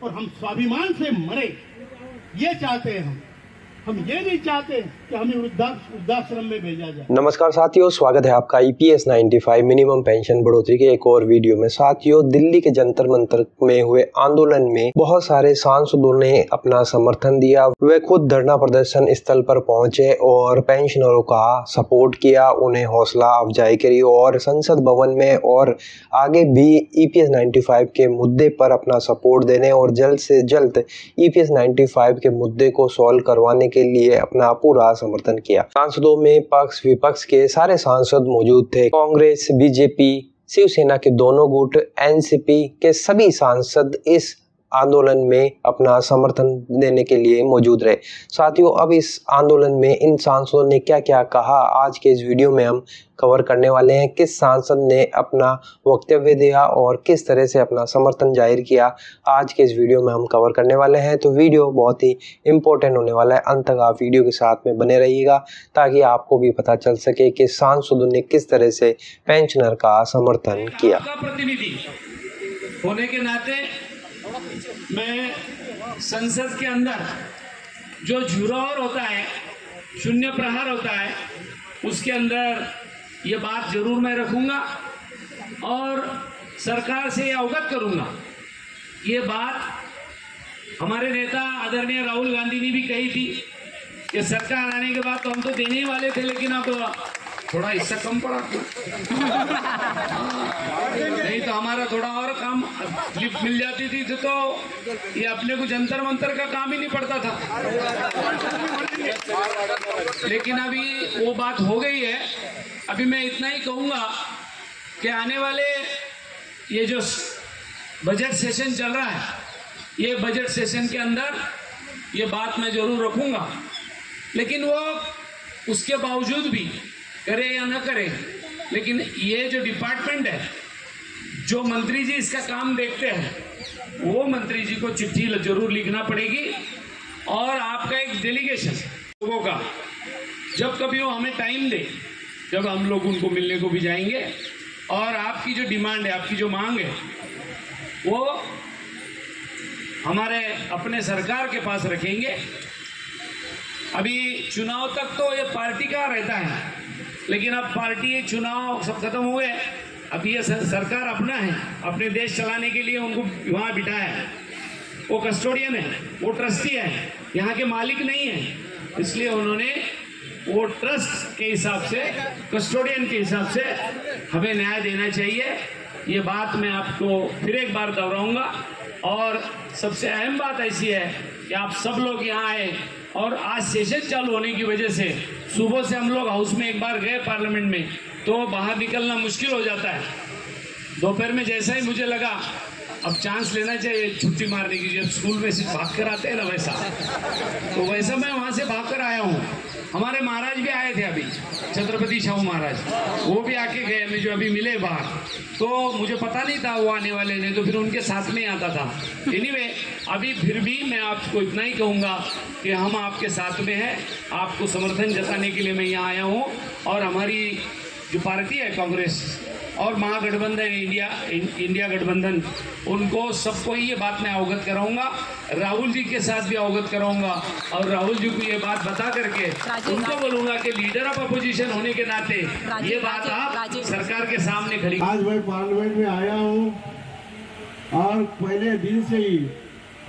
और हम स्वाभिमान से मरे, ये चाहते हैं हम ये नहीं चाहते कि हमें वृद्धाश्रम में भेजा जाए। नमस्कार साथियों, स्वागत है आपका EPS 95 मिनिमम पेंशन बढ़ोतरी के एक और वीडियो में। साथियों, दिल्ली के जंतर मंतर में हुए आंदोलन में बहुत सारे सांसदों ने अपना समर्थन दिया। वे खुद धरना प्रदर्शन स्थल पर पहुंचे और पेंशनरों का सपोर्ट किया, उन्हें हौसला अफजाई करी और संसद भवन में और आगे भी EPS 95 के मुद्दे पर अपना सपोर्ट देने और जल्द से जल्द EPS 95 के मुद्दे को सॉल्व करवाने के लिए अपना पूरा समर्थन किया। सांसदों में पक्ष विपक्ष के सारे सांसद मौजूद थे। कांग्रेस, बीजेपी, शिवसेना के दोनों गुट, NCP के सभी सांसद इस आंदोलन में अपना समर्थन देने के लिए मौजूद रहे। साथियों, अब इस आंदोलन में इन सांसदों ने क्या क्या कहा, आज के इस वीडियो में हम कवर करने वाले हैं। किस सांसद ने अपना वक्तव्य दिया और किस तरह से अपना समर्थन जाहिर किया, आज के इस वीडियो में हम कवर करने वाले हैं। तो वीडियो बहुत ही इम्पोर्टेंट होने वाला है, अंत तक आप वीडियो के साथ में बने रहिएगा ताकि आपको भी पता चल सके कि सांसदों ने किस तरह से पेंशनर का समर्थन किया। प्रतिनिधि होने के नाते मैं संसद के अंदर जो झूरोर होता है, शून्य प्रहार होता है, उसके अंदर ये बात जरूर मैं रखूंगा और सरकार से अवगत करूंगा। ये बात हमारे नेता आदरणीय राहुल गांधी ने भी कही थी कि सरकार आने के बाद तो हम तो देने ही वाले थे, लेकिन अब थोड़ा हिस्सा कम पड़ा नहीं तो हमारा थोड़ा और काम लिफ्ट मिल जाती थी तो ये अपने को जंतर मंतर का काम ही नहीं पड़ता था। लेकिन अभी वो बात हो गई है। अभी मैं इतना ही कहूँगा कि आने वाले ये जो बजट सेशन चल रहा है, ये बजट सेशन के अंदर ये बात मैं जरूर रखूँगा, लेकिन वो उसके बावजूद भी करे या न करे, लेकिन ये जो डिपार्टमेंट है, जो मंत्री जी इसका काम देखते हैं, वो मंत्री जी को चिट्ठी जरूर लिखना पड़ेगी और आपका एक डेलीगेशन लोगों का जब कभी वो हमें टाइम दे, जब हम लोग उनको मिलने को भी जाएंगे और आपकी जो डिमांड है, आपकी जो मांग है, वो हमारे अपने सरकार के पास रखेंगे। अभी चुनाव तक तो ये पार्टी का रहता है, लेकिन अब पार्टी चुनाव सब खत्म हुए, अब ये सरकार अपना है, अपने देश चलाने के लिए उनको वहाँ बिठाया है। वो कस्टोडियन है, वो ट्रस्टी है, यहाँ के मालिक नहीं है, इसलिए उन्होंने वो ट्रस्ट के हिसाब से, कस्टोडियन के हिसाब से हमें न्याय देना चाहिए। ये बात मैं आपको फिर एक बार दोहराऊंगा। और सबसे अहम बात ऐसी है कि आप सब लोग यहाँ आए और आज सेशन चालू होने की वजह से सुबह से हम लोग हाउस में एक बार गए पार्लियामेंट में, तो बाहर निकलना मुश्किल हो जाता है। दोपहर में जैसा ही मुझे लगा अब चांस लेना चाहिए छुट्टी मारने की, जब स्कूल में से भाग कर आते हैं ना वैसा, तो वैसा मैं वहाँ से भाग कर आया हूँ। हमारे महाराज भी आए थे अभी, छत्रपति शाहू महाराज, वो भी आके गए, मैं जो अभी मिले बाहर, तो मुझे पता नहीं था वो आने वाले ने, तो फिर उनके साथ में आता था। एनीवे, अभी फिर भी मैं आपको इतना ही कहूँगा कि हम आपके साथ में हैं, आपको समर्थन जताने के लिए मैं यहाँ आया हूँ। और हमारी जो पार्टी है कांग्रेस और महागठबंधन इंडिया गठबंधन, उनको सबको ये बात मैं अवगत कराऊंगा, राहुल जी के साथ भी अवगत कराऊंगा और राहुल जी को ये बात बता करके उनको बोलूंगा कि लीडर ऑफ अपोजिशन होने के नाते ये बात आप सरकार के सामने खड़ी। आज मैं पार्लियामेंट में आया हूँ और पहले दिन से ही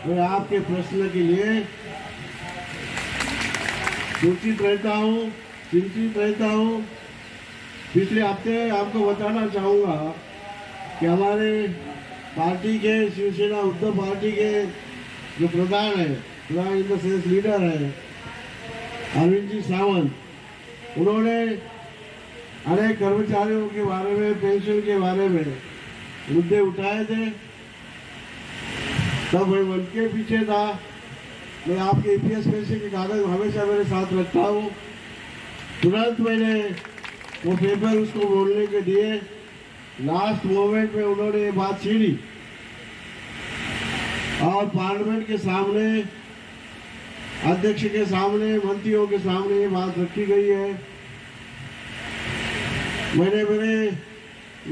मैं आपके प्रश्न के लिए सूचित रहता हूँ, चिंतित रहता हूँ। पिछले हफ्ते आपको बताना चाहूँगा कि हमारे पार्टी के, शिवसेना उद्धव पार्टी के जो प्रधान है, प्रधान इन द सेंस लीडर है, अरविंद जी सावंत, उन्होंने अनेक कर्मचारियों के बारे में, पेंशन के बारे में मुद्दे उठाए थे। तब मैं उनके पीछे था। मैं आपके EPS पेंशन के कागज हमेशा मेरे साथ रखता हूँ। तुरंत मैंने वो पेपर उसको बोलने के दिए, लास्ट मोमेंट में उन्होंने ये बात छीनी और पार्लियामेंट के सामने, अध्यक्ष के सामने, मंत्रियों के सामने ये बात रखी गई है। मेरे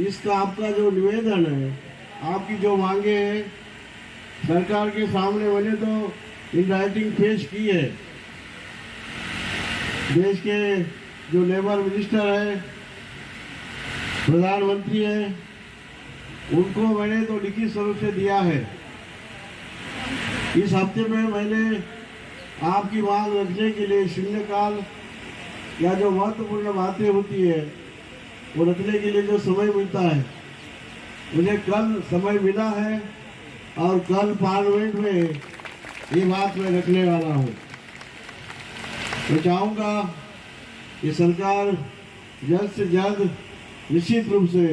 इसका आपका जो निवेदन है, आपकी जो मांगे हैं, सरकार के सामने मैंने तो इन राइटिंग पेश की है। देश के जो लेबर मिनिस्टर है, प्रधानमंत्री है, उनको मैंने तो लिखित स्वरूप से दिया है। इस हफ्ते में मैंने आपकी मांग रखने के लिए शून्यकाल या जो महत्वपूर्ण बातें होती है वो रखने के लिए जो समय मिलता है, मुझे कल समय मिला है और कल पार्लियामेंट में ये बात मैं रखने वाला हूँ। मैं चाहूँगा कि सरकार जल्द से जल्द निश्चित रूप से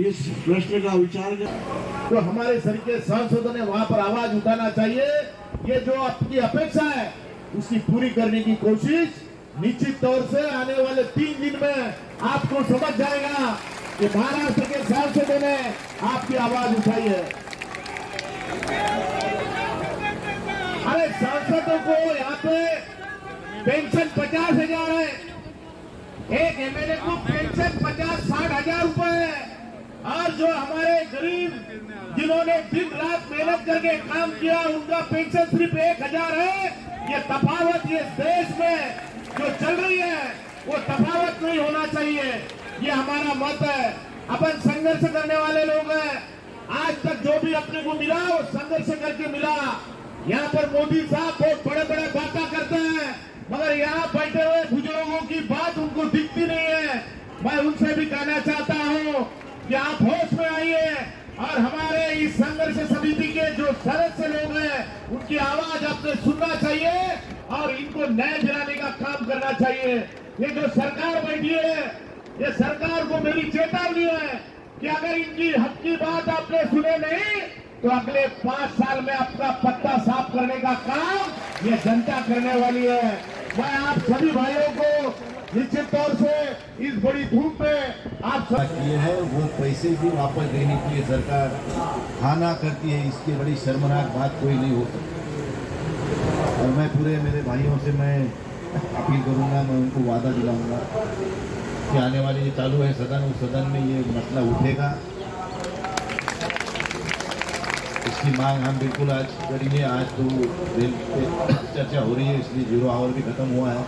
इस प्रश्न का विचार कर। तो हमारे सर के सांसदों ने वहां पर आवाज उठाना चाहिए। ये जो आपकी अपेक्षा है उसकी पूरी करने की कोशिश निश्चित तौर से आने वाले 3 दिन में आपको समझ जाएगा कि महाराष्ट्र के सांसदों ने आपकी आवाज उठाई है। अरे सांसदों को यहाँ पे पेंशन 50,000 है, एक एमएलए को पेंशन 50-60 हजार रुपए है, और जो हमारे गरीब जिन्होंने दिन रात मेहनत करके काम किया उनका पेंशन सिर्फ 1,000 है। ये तफावत ये देश में जो चल रही है वो तफावत नहीं होना चाहिए, ये हमारा मत है। अपन संघर्ष करने वाले लोग हैं, आज तक जो भी अपने को मिला वो संघर्ष करके मिला। यहाँ पर मोदी साहब बहुत बड़े बड़े बातें करते हैं, मगर यहाँ बैठे हुए बुजुर्गों की बात उनको दिखती नहीं है। मैं उनसे भी कहना चाहता हूँ कि आप होश में आइए और हमारे इस संघर्ष समिति के जो सदस्य लोग हैं उनकी आवाज आपने सुनना चाहिए और इनको न्याय दिलाने का काम करना चाहिए। ये जो सरकार बैठी है, ये सरकार को मेरी चेतावनी है कि अगर इनकी हक की बात आपने सुने नहीं तो अगले 5 साल में आपका पत्ता साफ करने का काम ये जनता करने वाली है। मैं आप सभी भाइयों को निश्चित तौर से इस बड़ी धूप में आप किए हैं वो पैसे भी वापस देने के लिए सरकार हाना करती है, इसकी बड़ी शर्मनाक बात कोई नहीं हो सकती। और मैं पूरे मेरे भाइयों से मैं अपील करूंगा, मैं उनको वादा दिलाऊंगा कि आने वाले ये चालू है सदन, उस सदन में ये मसला उठेगा। इसकी मांग हम बिल्कुल आज करेंगे। आज तो रेल पे चर्चा हो रही है इसलिए 0 आवर भी खत्म हुआ है,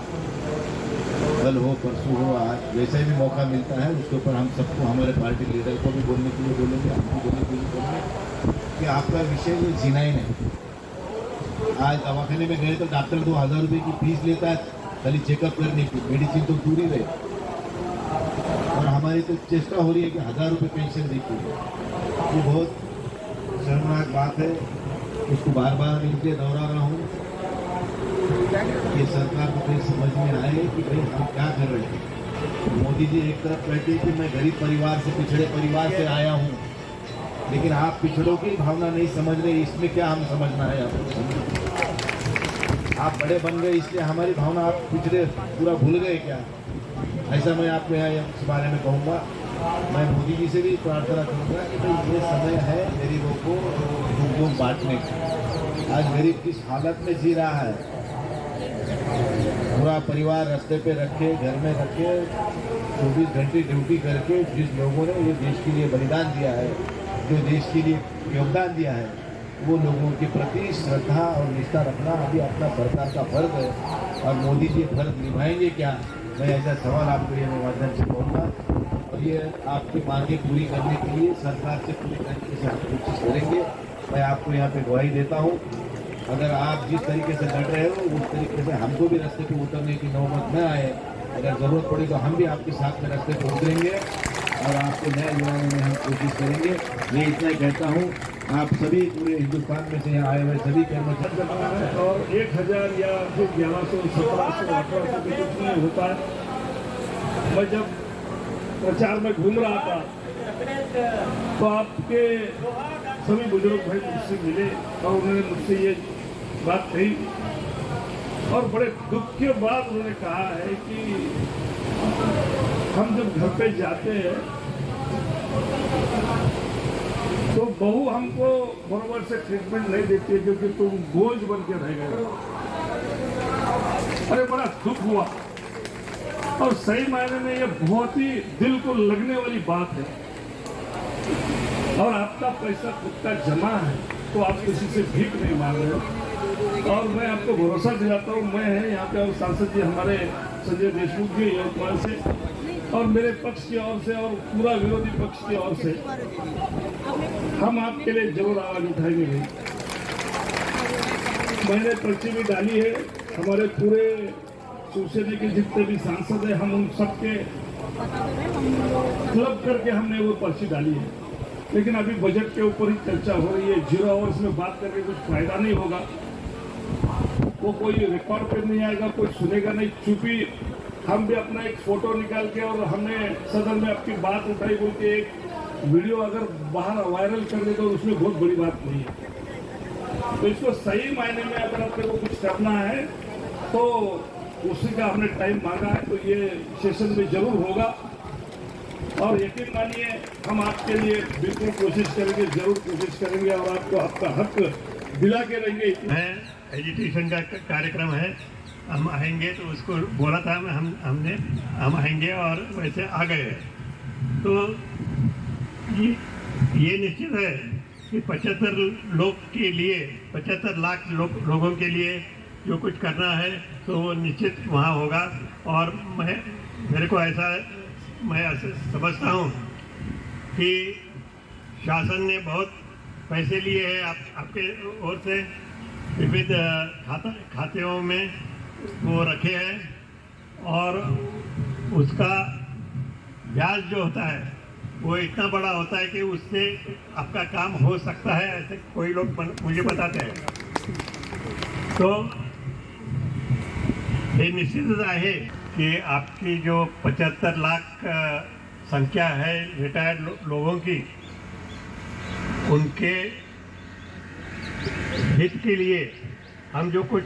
कल हो परसों हो, आज जैसे भी मौका मिलता है उसके ऊपर हम सबको, हमारे पार्टी लीडर को भी बोलने के लिए बोलेंगे, हमको बोलने के लिए बोलेंगे कि आपका विषय ये जीना ही नहीं। आज दवाखाने में गए तो डॉक्टर 2,000 रुपये की फीस लेता है खाली चेकअप करने की, मेडिसिन तो दूर ही रहे। और हमारी तो चेष्टा हो रही है कि 1,000 रुपये पेंशन देती है। ये बहुत शर्मनाक बात है, उसको बार बार इसलिए दोहरा रहा हूँ ये सरकार को कहीं समझ में आए कि भाई हम क्या कर रहे हैं। मोदी जी एक तरफ कहते हैं कि मैं गरीब परिवार से, पिछड़े परिवार से आया हूँ, लेकिन आप पिछड़ों की भावना नहीं समझ रहे, इसमें क्या हम समझना है आपको? आप बड़े बन गए इसलिए हमारी भावना आप पिछड़े पूरा भूल गए क्या? ऐसा मैं आपको यहाँ इस बारे में कहूँगा। मैं मोदी जी से भी प्रार्थना करूँगा कि भाई ये समय है गरीबों को दुख बांटने का। आज गरीब किस हालत में जी रहा है, पूरा परिवार रास्ते पे रखे, घर में रखे, 24 घंटे ड्यूटी करके जिस लोगों ने ये देश के लिए बलिदान दिया है, जो देश के लिए योगदान दिया है, वो लोगों के प्रति श्रद्धा और निष्ठा रखना अभी अपना सरकार का फर्ज है। और मोदी जी फर्ज निभाएंगे क्या, मैं ऐसा सवाल आपको ये माध्यम से कहूँगा। और ये आपकी मांगें पूरी करने के लिए सरकार से पूरी तरीके से हम कोशिश करेंगे। मैं आपको यहाँ पे गवाही देता हूँ, अगर आप जिस तरीके से लड़ रहे हो उस तरीके से हमको भी रास्ते पे उतरने की नौबत न आए। अगर ज़रूरत पड़ी तो हम भी आपके साथ में रास्ते पे उतरेंगे और आपको न्याय दिलाने में हम कोशिश करेंगे। मैं इतना ही कहता हूँ, आप सभी पूरे हिंदुस्तान में से यहाँ आए हुए सभी कर्मचारी और 1,000 या फिर 1100, 1700, 1800 भी कुछ नहीं होता है। मैं जब प्रचार में घूम रहा था तो आपके सभी बुजुर्ग भाई मुझसे मिले और उन्होंने मुझसे ये बात कही और बड़े दुख के बाद उन्होंने कहा है कि हम जब घर पे जाते हैं तो बहू हमको बराबर से ट्रीटमेंट नहीं देती है क्योंकि तुम बोझ बन के रह गए। अरे बड़ा दुख हुआ और सही मायने में ये बहुत ही दिल को लगने वाली बात है। और आपका पैसा खुद का जमा है, तो आप किसी से भीख नहीं मांग रहे हो। और मैं आपको भरोसा दिलाता हूँ, मैं है यहाँ पे और सांसद जी हमारे संजय देशमुख जी यवतमाल से और मेरे पक्ष की ओर से और पूरा विरोधी पक्ष की ओर से हम आपके लिए जरूर आवाज उठाएंगे भाई। मैंने पर्ची भी डाली है, हमारे पूरे शिवसेना के जितने भी सांसद हैं हम उन सबके क्लब करके हमने वो पर्ची डाली है। लेकिन अभी बजट के ऊपर ही चर्चा हो रही है, 0 आवर्स में बात करके कुछ फायदा नहीं होगा, वो कोई रिकॉर्ड पे नहीं आएगा, कोई सुनेगा नहीं। चुपी हम भी अपना एक फोटो निकाल के और हमने सदन में आपकी बात उठाई बोल के एक वीडियो अगर बाहर वायरल कर दे तो उसमें बहुत बड़ी बात नहीं है। तो इसको सही मायने में अगर आपको कुछ करना है तो उसी का हमने टाइम मांगा है, तो ये सेशन में जरूर होगा। और यकीन मानिए हम आपके लिए बिल्कुल कोशिश करेंगे, जरूर कोशिश करेंगे और आपको आपका हक दिला के रहेंगे। एजुटेशन का कार्यक्रम है, हम आएंगे तो उसको बोला था हम आएंगे और वैसे आ गए। तो ये निश्चित है कि 75 लोग के लिए 75 लाख लोगों के लिए जो कुछ करना है तो वो निश्चित वहाँ होगा। और मेरे को मैं ऐसे समझता हूँ कि शासन ने बहुत पैसे लिए हैं आपके ओर से, विविध खातेों में वो रखे हैं और उसका ब्याज जो होता है वो इतना बड़ा होता है कि उससे आपका काम हो सकता है, ऐसे कोई लोग मुझे बताते हैं। तो ये निश्चित है कि आपकी जो 75 लाख संख्या है रिटायर्ड लोगों की, उनके हित के लिए हम जो कुछ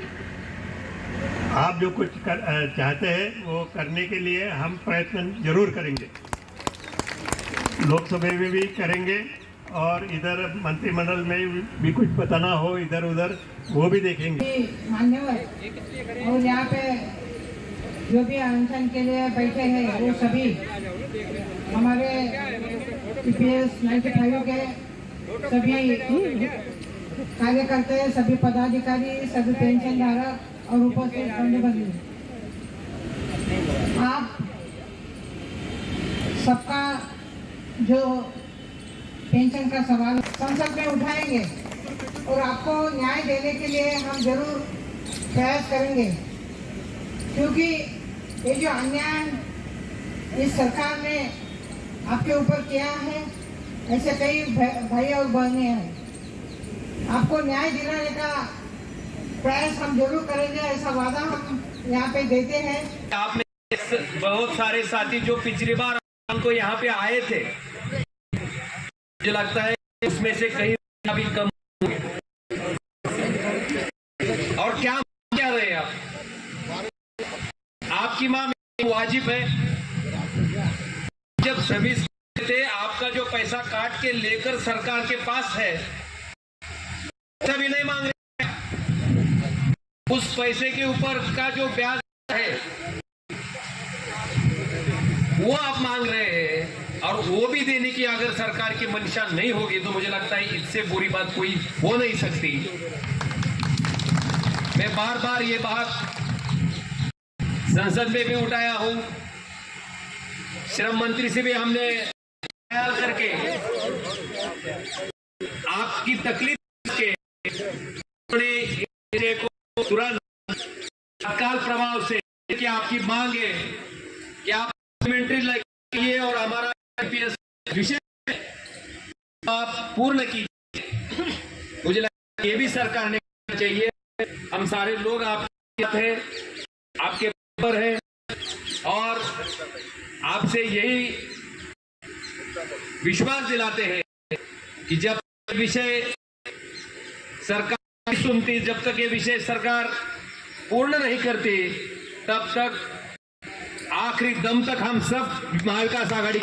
आप जो कुछ चाहते हैं वो करने के लिए हम प्रयत्न जरूर करेंगे, लोकसभा में भी करेंगे और इधर मंत्रिमंडल में भी कुछ बताना हो इधर उधर वो भी देखेंगे। मान्यवर और यहाँ पे जो भी अनशन के लिए बैठे हैं वो सभी हमारे EPS 95 के सभी कार्यकर्ता, सभी पदाधिकारी, सभी पेंशन धारक और उपस्थित बंधु, आप सबका जो पेंशन का सवाल संसद में उठाएंगे और आपको न्याय देने के लिए हम जरूर प्रयास करेंगे, क्योंकि ये जो अन्याय इस सरकार ने आपके ऊपर किया है, ऐसे कई भाई और बहनें हैं, आपको न्याय दिलाने का प्रयास हम जरूर करेंगे, ऐसा वादा हम यहाँ पे देते हैं। आपने बहुत सारे साथी जो पिछली बार हमको यहाँ पे आए थे, मुझे लगता है उसमें से कहीं अभी कम होंगे। और क्या रहे आप, आपकी माँ वाजिब है। जब सभी थे आपका जो पैसा काट के लेकर सरकार के पास है, सभी नहीं मांग रहे, उस पैसे के ऊपर का जो ब्याज है वो आप मांग रहे हैं, और वो भी देने की अगर सरकार की मंशा नहीं होगी तो मुझे लगता है इससे बुरी बात कोई हो नहीं सकती। मैं बार बार ये बात संसद में भी उठाया हूं, श्रम मंत्री से भी हमने ख्याल करके आपकी तकलीफ के को तुरंत तत्काल प्रभाव से कि आपकी मांग है कि आप सप्लीमेंट्री लगाइए और हमारा IPS विषय आप पूर्ण कीजिए। मुझे लगता है ये भी सरकार ने करना चाहिए। हम सारे लोग आपके साथ हैं, आपके ऊपर हैं और आपसे यही विश्वास दिलाते हैं कि जब विषय सरकार नहीं सुनती, जब तक ये विषय सरकार पूर्ण नहीं करती, तब तक आखिरी दम तक हम सब महाविकास आघाड़ी